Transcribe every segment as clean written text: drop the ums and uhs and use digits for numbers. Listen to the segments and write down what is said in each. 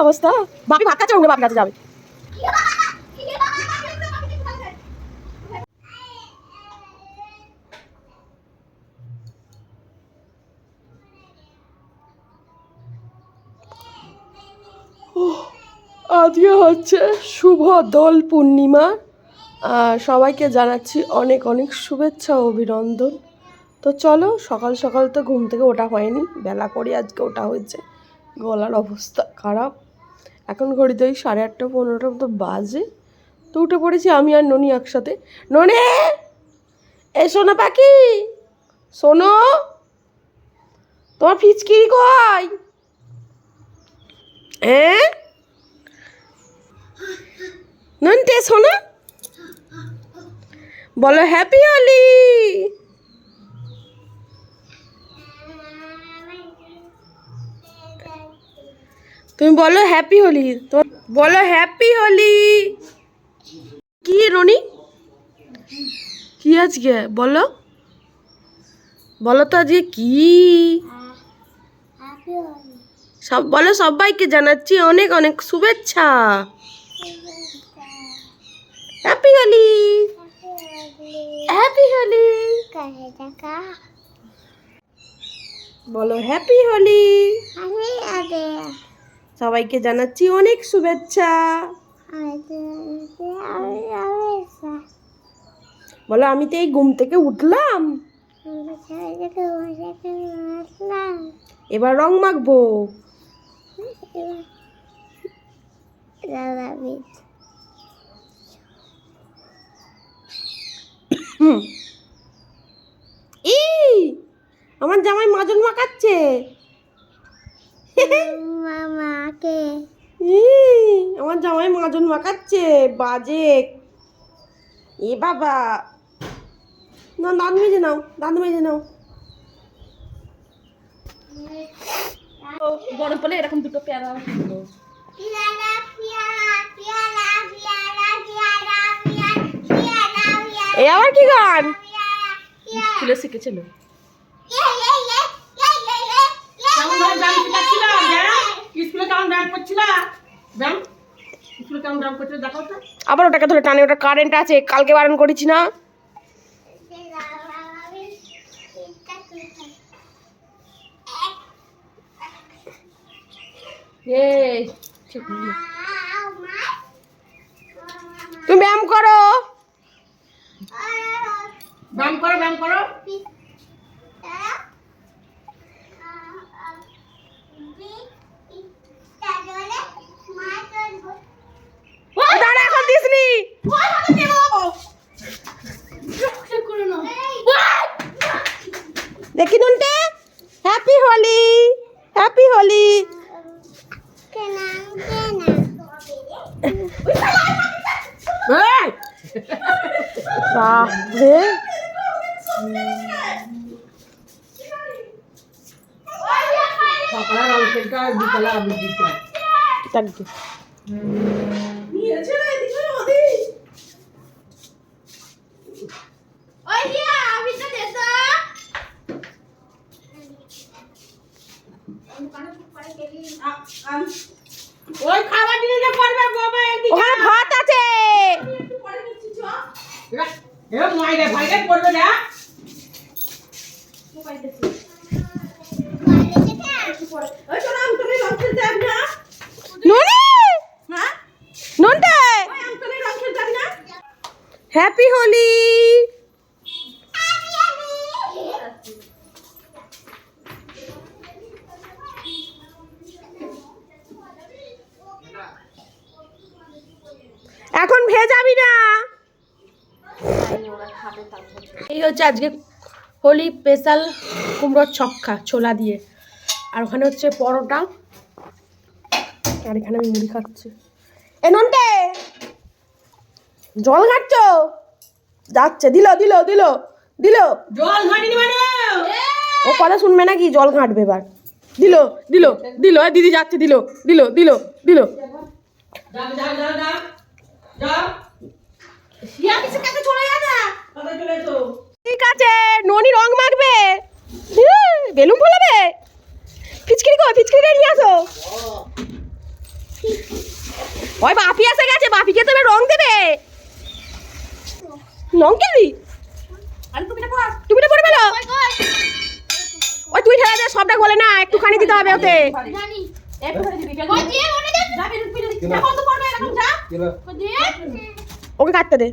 অবস্থা। বাপি ভাত খাচ্ছে, ওগুলো বাপি কাছে যাবে। আজকে হচ্ছে শুভ দোল পূর্ণিমা। সবাইকে জানাচ্ছি অনেক অনেক শুভেচ্ছা ও অভিনন্দন। তো চলো, সকাল সকাল তো ঘুম থেকে ওঠা হয়নি, বেলা করে আজকে ওঠা হয়েছে, গলার অবস্থা খারাপ। এখন ঘড়িতে ওই 8:30-9:15 মতো বাজে। তো উঠে পড়েছি আমি আর ননি একসাথে। ননি, এ সোনা পাখি, শোনো, তোমার ফিচকিরি কই? হ্যাঁ নন্টে সোনা, বলো হ্যাপি হোলি। তুমি বলো হ্যাপি হোলি, তোমার বলো হ্যাপি হোলি। কি রনি, কি আজকে বলো, বলো তো আজকে কি? সব বলো, সবাইকে জানাচ্ছি অনেক অনেক শুভেচ্ছা। হ্যাপি হোলি, হ্যাপি হোলি, বলো হ্যাপি হোলি। সবাইকে জানাচ্ছি অনেক শুভেচ্ছা। বলো আমি তো এই ঘুম থেকে উঠলাম, এবার রং মাখবো। ই আমার জামাই মাজন মাখাচ্ছে। আমার জামাই মাজন মাখাচ্ছে, বাজে। এ বাবা, না দাঁত মেজে নাও, দাঁত মেজে নাও। গরম পড়লে এরকম দুটো পেয়ারা। এই আবার কি গান? স্কুলে শিখেছিল। আবার ওটাকে ধরে টানে, ওটা কারেন্ট আছে, কালকে বারণ করেছি না। তুমি ব্যায়াম করো, ব্যায়াম করো, ব্যায়াম করো। এখন দিসনি, দেখি নুনটে, হ্যাপি হোলি, হ্যাপি হোলি। বাপরে, সকালে রং খেলতে আর বিকালে আবির দিতে হয়। ওই খাবার দিলে করবে বাবা, ওখানে ভাত আছে। এ মাইরে ভাইরে করবে না। ওই তো নাম তুমি রং খেলতে যাবি না? ননি, হ্যাঁ নন্টে, ওই আম তুমি রং খেলতে যাবি না? হ্যাপি হোলি। এখন ভেজাবি না। এই হচ্ছে আজকে হোলি স্পেশাল কুমড়োর ছক্কা ছোলা দিয়ে, আর ওখানে হচ্ছে পরোটা, আর এখানে আমি মুড়ি খাচ্ছি। এ নন্টে, জল ঘাটছ? যাচ্ছে, দিল দিল দিল দিল, জল ঘাটিনি মানে ও কথা শুনবে নাকি? জল ঘাটবে এবার। দিল দিল দিল, দিদি যাচ্ছে, দিল দিল দিল দিল। ঠিক আছে, ননি রং মাখবে, বেলুন ফোলাবে। ফিচকিরি কই, ফিচকিরি নিয়ে আসো। ওই বাপি এসে গেছে, বাপিকে তো এবার রং দেবে। রং খেলবি? টুপিটা পরে ফেলো। ওই তুই ঠেলা দে, সবটা গলে না, একটুখানি দিতে হবে ওতে। ওকে কাটতে দে।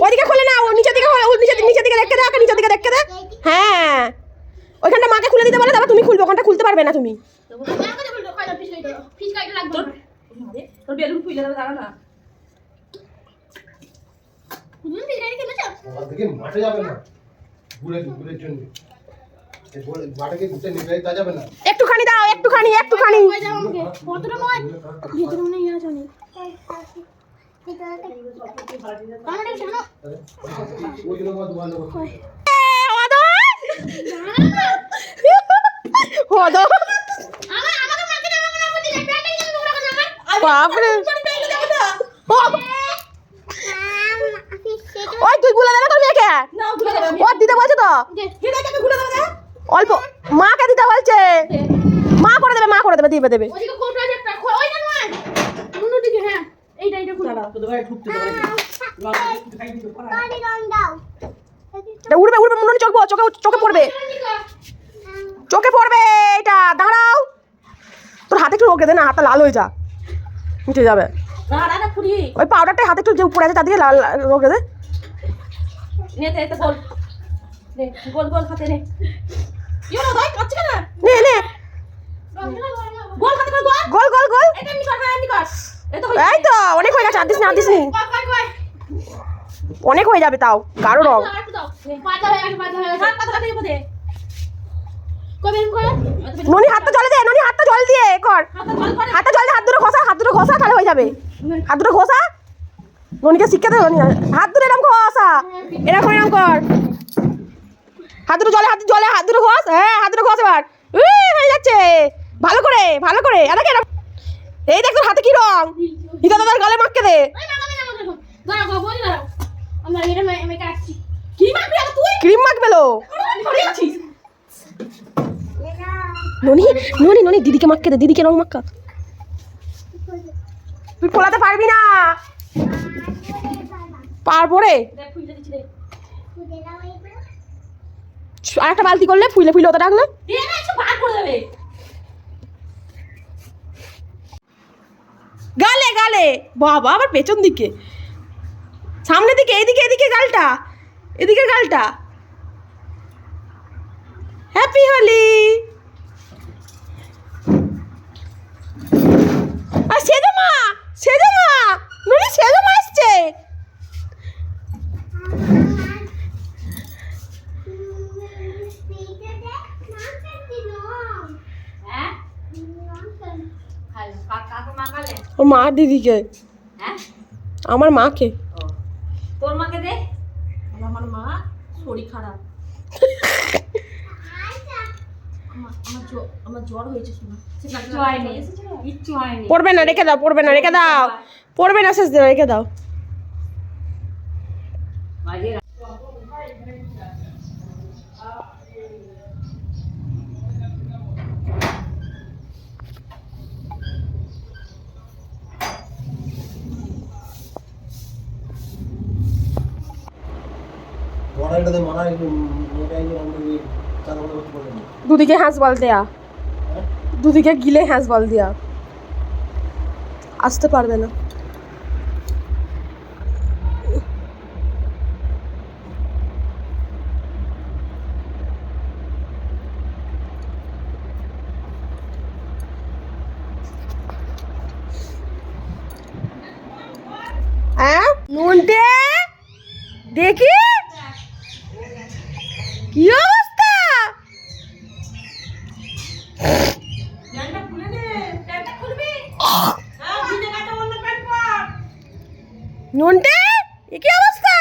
ওইদিকে খোলে না, ও নিচের দিকে খোলে, নিচের দিকে দেখতে দে, ওকে নিচের দিকে দেখতে দে। হ্যাঁ, ওইখানটা মাকে খুলে দিতে বলে, তারপর তুমি খুলবে, ওখানটা খুলতে পারবে না তুমি। তোর বেলুন খুলে দেবে, দাঁড়া না। মাঠে যাবে না, ঘুরের জন্য মাঠে ঘুরতে নিয়ে তা যাবে না। একটুখানি দাও, একটুখানি। ওই তুই গুলা দেবে তোর মেয়েকে? ও দিতে বলছে তো, অল্প মাকে দিতে বলছে। মা করে দেবে, দেবে। উড়বে মনে চোখে পড়বে এটা। দাঁড়াও, তোর হাতে একটু রোকে দে না, হাতটা লাল হয়ে যা, মিটে যাবে। ওই পাউডারটা হাতে একটু যে উপরে আছে তার দিকে লাল রোকে দে। গোল খাতে নে। নে গোল খাতে গোল। এই তো অনেক হয়ে গেছে, আর দিস নি। অনেক হয়ে যাবে তাও, কারো রং। ননি হাতটা জলে দে, হাতটা জল দিয়ে কর। হাত দুটো ঘষা তাহলে হয়ে যাবে। হাত দুটো ঘষা, ননিকে শিক্ষা দে। ননি হাত দুটো এরকম ঘষা, এরকম কর। হাত দুটো জলে হাত দুটো ঘষ। হ্যাঁ, হাত দুটো ঘষ এবার। হয়ে যাচ্ছে, ভালো করে। এই দেখ তোর হাতে কি রং, হিতা দাদার গালে মাখকে দে। ক্রিম মাখবে লো। ননি দিদিকে মাখকে দে, দিদিকে রং মাখা। তুই খোলাতে পারবি না, পারবো রে। আর একটা বালতি করলে ফুলে ওটা রাখলে গালে। বাবা, আবার পেছন দিকে, সামনের দিকে, এদিকে গালটা, এদিকে গালটা। হ্যাপি হোলি। আর সেজো মা ননি, সেজো মা আসছে। ওর মা দিদিকে, আমার মাকে। তোর মাকে দে। আমার মা শরীর খারাপ, আমার জ্বর হয়েছে। পড়বে না, রেখে দাও। পড়বে না, শেষ দিন রেখে দাও। দুদিকে হাঁসবল দেয়া, দুদিকে গিলে হাঁসবল দেয়া। আসতে পারবে না। নুনটে দেখি কি অবস্থা। নুনটে কি অবস্থা।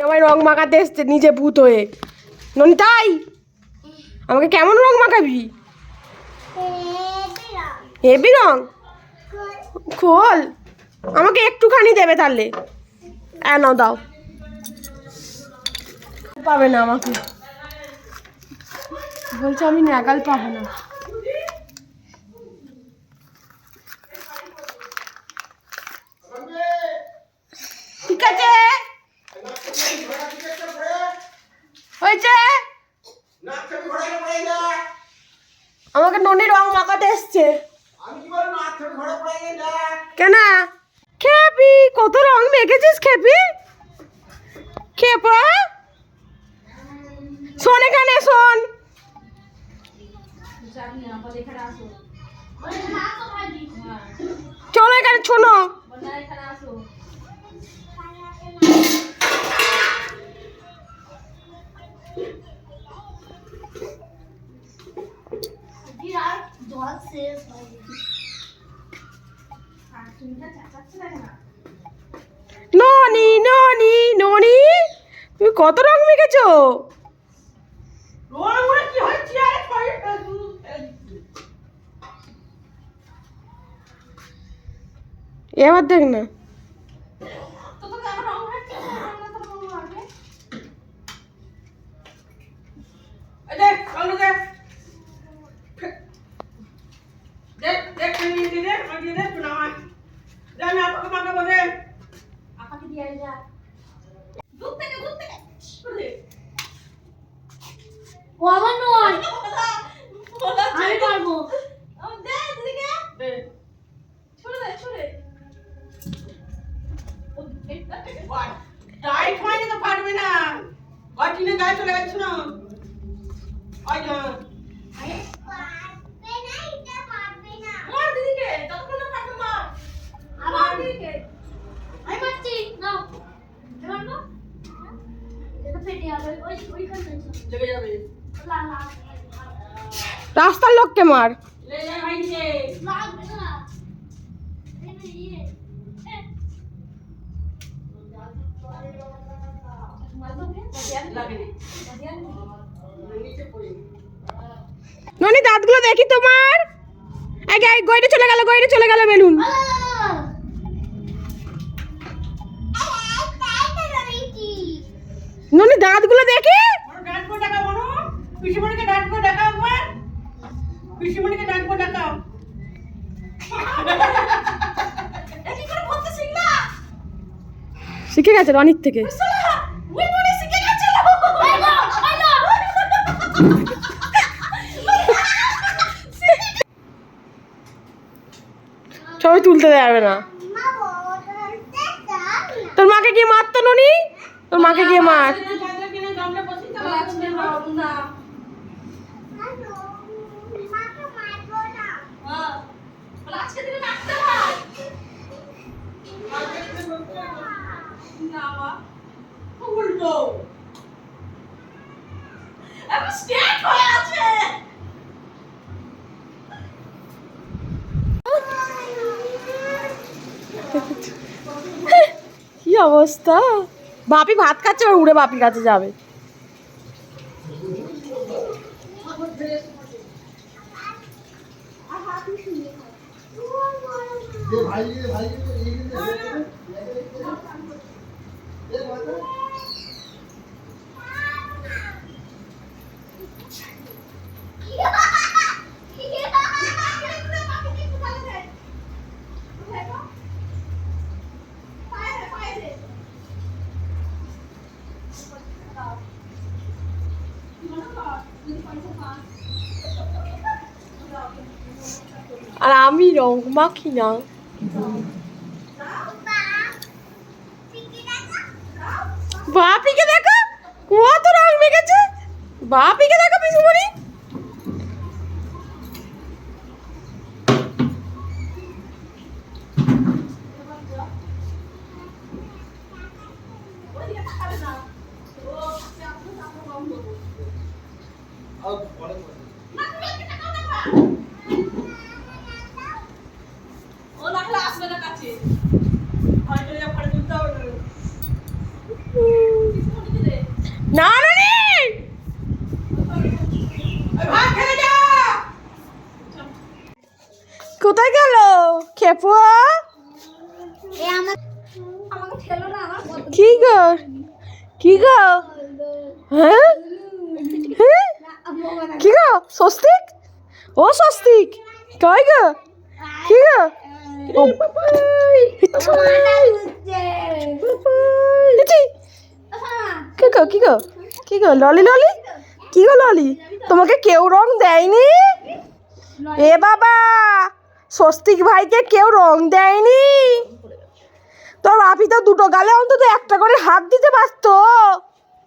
আমার রং মাখাতে এসছে নিজে ভূত হয়ে। ননি তাই আমাকে কেমন রং মাখাবি? হেভি রং। খোল, আমাকে একটুখানি দেবে তাহলে। নাও দাও। পাবে না আমাকে, বলছে আমি ন্যাগাল পাবো না। ঠিক আছে হয়েছে। আমাকে ননি রং মাখাতে এসছে। কেন খেপি, কত রং মেখেছিস খেপি? খেপা শোন, এখানে শোন, চলো এখানে শোনো। ননি ননি ননি, তুমি কত রং মেখেছো? এবার দেখ না, আমি পারবো। টাইট হয়নি তো পারবে না, কঠিনে গায়ে চলে গেছে না। ওই না আমার দিদিকে ততক্ষণ না পারবে মা, আমার দিদিকে আমি পারছি, নাও এবার না এটা ফেটে যাবে, ওইখানে লেগে যাবে। লা লা রাস্তার লোককে মার। লেগে যাবে ভাইছে। লাগবে না এই ইয়ে লাগে নিচে পড়ে ননি দাঁতগুলো দেখি তোমার। আগে গইটা চলে গেল, গইটা চলে গেল বেলুন। ননি দাঁতগুলো দেখি। বড় ডাকবো টাকা বড় পিসিমণিকে ডাকবো টাকা একবার, পিসিমণিকে ডাকবো টাকা। এই করে বলতে শিখলা? শিখে গেছে রনির থেকে। ওই মনে শিখে গেছে। ছবি তুলতে দেবে না। তোর মাকে গিয়ে মারতো ননি, তোর মাকে গিয়ে মার। কিনে গামলা বসি তো আজকে না। বলে আজকে দিনে ডাকতে হয় না মা, উল্টো এখন স্টেট হয়ে আছে। কি অবস্থা, বাপি ভাত খাচ্ছে, আর উড়ে বাপির কাছে যাবে। আর আমি রং মাখি না। বাপিকে দেখো কত রং মেখেছে, বাপিকে দেখো পিছুমণি। ও লাগলে আসবে না কাছে, হয়তো যা পড়ে তুলতে হবে না ননি, ভাত খেয়ে যা। কোথায় গেল খেপুয়া? আমাকে ঠেলো না, আমার কি গো কি গো হ্যাঁ হ্যাঁ? কি গো স্বস্তিক ও স্বস্তিক কই গো কি গো ও ইতি। কি গো কি গো ললি ললি কি গো ললি তোমাকে কেউ রং দেয়নি এ বাবা স্বস্তিক ভাইকে কেউ রং দেয়নি তোর বাপি তো দুটো গালে অন্তত একটা করে হাত দিতে পারতো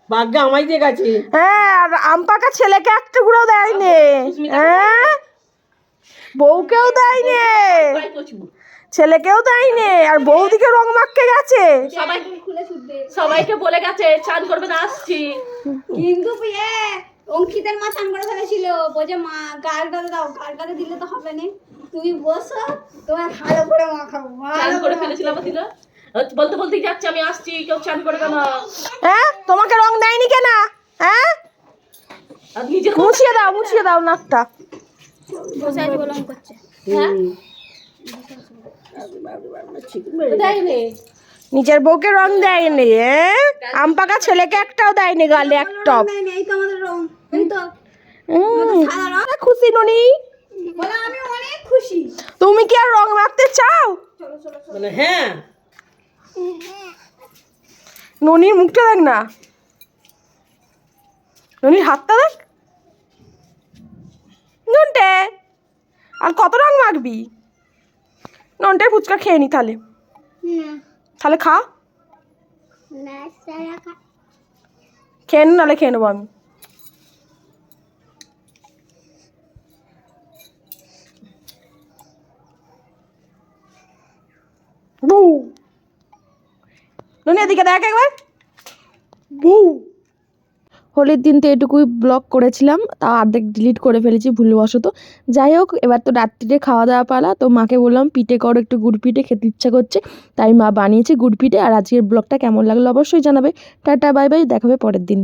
ভাগ্যে আমায় দিয়ে গেছে। হ্যাঁ আর আম পাকা ছেলেকে একটা গুঁড়ো দেয়নি হ্যাঁ বউকেও দেয়নি ছেলেকেও দেয়নি আর বৌদিকে রং মাখতে গেছে সবাইকে বলে গেছে চান করবে না আসছি। কিন্তু অঙ্কিতের মা চান করে ফেলেছিল বলছে মা গালটাতে দাও গালটাতে দিলে তো হবে না তুমি বসো তোমার ভালো করে মাখাবো চান করে ফেলেছিলাম দিল বলতে বলতেই যাচ্ছে আমি আসছি কেউ চান করবে না। হ্যাঁ তোমাকে রং দেয়নি কেন হ্যাঁ আর নিজে মুছিয়ে দাও নাকটা বসে আছে বললাম করছে হ্যাঁ দেয়নি নিজের বউকে রং দেয়নি হ্যাঁ আম পাকা ছেলেকে একটাও দেয়নি গালে একটা এই তো আমাদের রং এই তো খুশি ননি বলে আমি অনেক খুশি তুমি কি আর রং মাখতে চাও মানে হ্যাঁ ননির মুখটা দেখ না ননির হাতটা দেখ ননটে আর কত রং মাখবি ননটে ফুচকা খেয়ে নি তাহলে তাহলে খা খেয়ে নি নাহলে খেয়ে নেবো আমি বউ ননি এদিকে দেখ একবার বউ হোলির দিন তো এটুকুই ব্লগ করেছিলাম তা অর্ধেক ডিলিট করে ফেলেছি ভুলবশত যাই হোক এবার তো রাত্রিরে খাওয়া দাওয়া পালা তো মাকে বললাম পিঠে করো একটু গুড় পিঠে খেতে ইচ্ছা করছে তাই মা বানিয়েছে গুড় পিঠে আর আজকের ব্লগটা কেমন লাগলো অবশ্যই জানাবে টাটা বাই বাই দেখাবে পরের দিন।